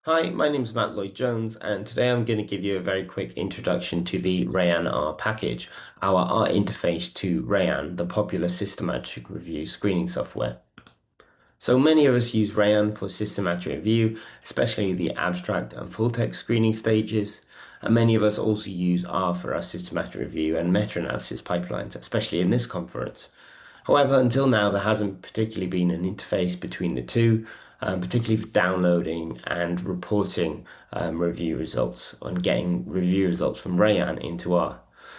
Hi, my name is Lloyd Jones, and today I'm going to give you a very quick introduction to the rayyanR package, our R interface to Rayyan, the popular systematic review screening software. So many of us use Rayyan for systematic review, especially the abstract and full text screening stages, and many of us also use R for our systematic review and meta-analysis pipelines, especially in this conference. However, until now, there hasn't particularly been an interface between the two, particularly for downloading and reporting review results and getting review results from Rayyan into R.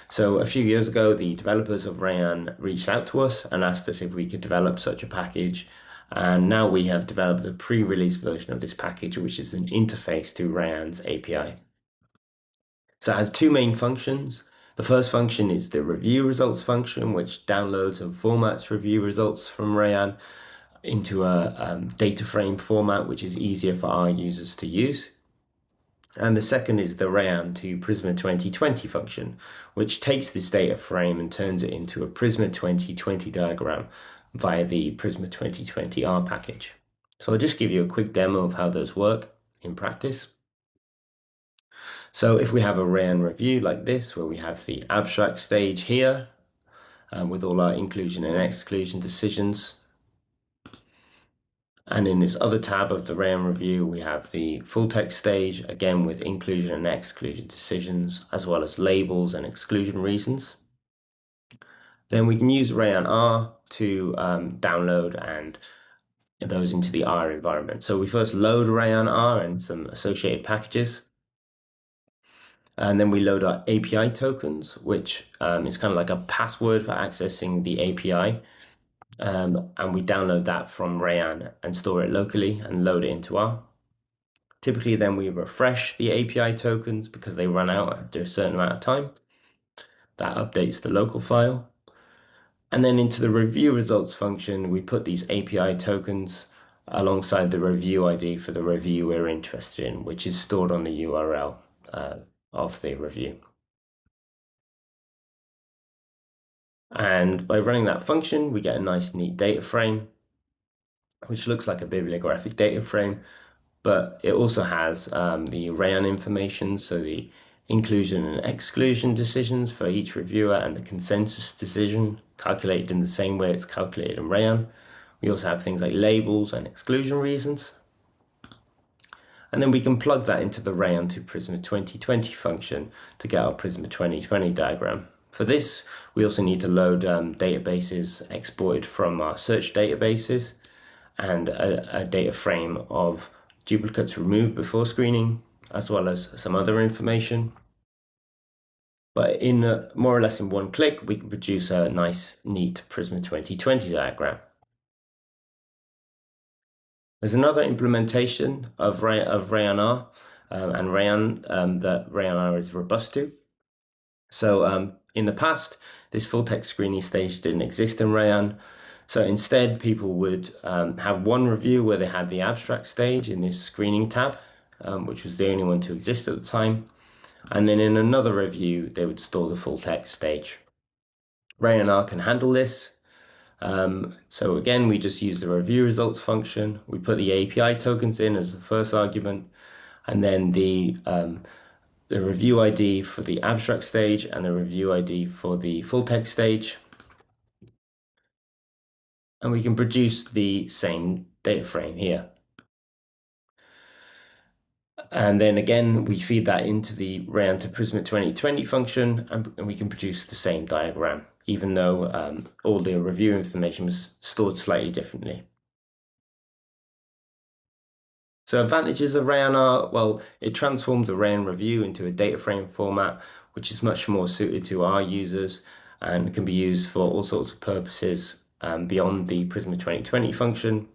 So a few years ago, the developers of Rayyan reached out to us and asked us if we could develop such a package. And now we have developed a pre-release version of this package, which is an interface to Rayyan's API. So it has two main functions. The first function is the review results function, which downloads and formats review results from Rayyan into a data frame format, which is easier for our users to use. And the second is the Rayyan to Prisma 2020 function, which takes this data frame and turns it into a Prisma 2020 diagram via the Prisma 2020 R package. So I'll just give you a quick demo of how those work in practice. So if we have a Rayyan review like this, where we have the abstract stage here, with all our inclusion and exclusion decisions, and in this other tab of the Rayyan review, we have the full text stage, again with inclusion and exclusion decisions, as well as labels and exclusion reasons. Then we can use rayyanR to download and those into the R environment. So we first load rayyanR and some associated packages. And then we load our API tokens, which is kind of like a password for accessing the API. And we download that from Rayyan and store it locally and load it into R. Typically, then we refresh the API tokens because they run out after a certain amount of time. That updates the local file. And then into the review results function, we put these API tokens alongside the review ID for the review we're interested in, which is stored on the URL of the review. And by running that function, we get a nice, neat data frame, which looks like a bibliographic data frame, but it also has the Rayyan information, so the inclusion and exclusion decisions for each reviewer and the consensus decision calculated in the same way it's calculated in Rayyan. We also have things like labels and exclusion reasons. And then we can plug that into the Rayyan to Prisma 2020 function to get our Prisma 2020 diagram. For this, we also need to load databases exported from our search databases and a data frame of duplicates removed before screening, as well as some other information. But in more or less in one click, we can produce a nice, neat Prisma 2020 diagram. There's another implementation of rayyanR and Rayyan that rayyanR is robust to. So in the past, this full text screening stage didn't exist in Rayyan. So instead, people would have one review where they had the abstract stage in this screening tab, which was the only one to exist at the time. And then in another review, they would store the full text stage. rayyanR can handle this. So again, we just use the review results function. We put the API tokens in as the first argument, and then the review ID for the abstract stage and the review ID for the full text stage. And we can produce the same data frame here. And then again, we feed that into the Rayyan to Prisma 2020 function, and we can produce the same diagram, even though all the review information was stored slightly differently. So advantages of rayyanR, well, it transforms the Rayyan review into a data frame format, which is much more suited to our users and can be used for all sorts of purposes beyond the Prisma 2020 function.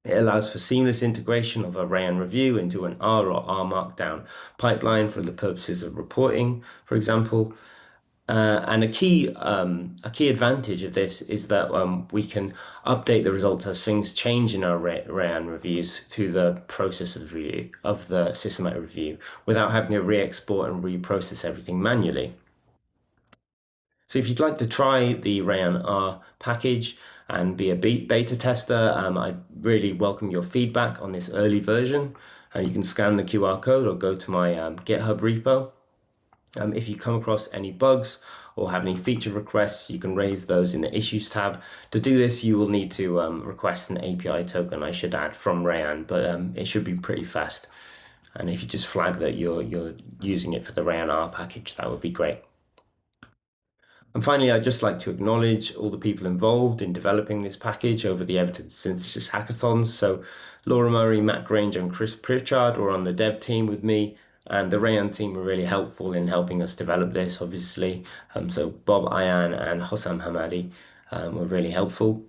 It allows for seamless integration of a Rayyan review into an R or R Markdown pipeline for the purposes of reporting, for example. And a key advantage of this is that we can update the results as things change in our Rayyan reviews to the process of review of the systematic review without having to re-export and reprocess everything manually. So if you'd like to try the rayyanR package and be a beta tester, I really welcome your feedback on this early version. You can scan the QR code or go to my GitHub repo. If you come across any bugs or have any feature requests, you can raise those in the Issues tab. To do this, you will need to request an API token, I should add, from Rayyan, but it should be pretty fast. And if you just flag that you're using it for the rayyanR package, that would be great. And finally, I'd just like to acknowledge all the people involved in developing this package over the evidence synthesis hackathons. So Laura Murray, Matt Granger, and Chris Pritchard were on the dev team with me, and the Rayyan team were really helpful in helping us develop this, obviously. So Bob Ayan and Hossam Hamadi were really helpful.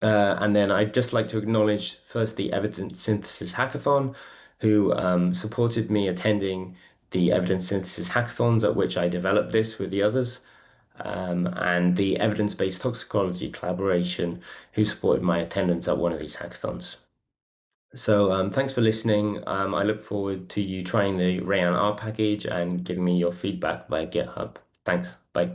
And then I'd just like to acknowledge first the Evidence Synthesis Hackathon, who supported me attending the Evidence Synthesis Hackathons at which I developed this with the others, and the Evidence-Based Toxicology Collaboration, who supported my attendance at one of these hackathons. So thanks for listening. I look forward to you trying the rayyanR package and giving me your feedback via GitHub. Thanks. Bye.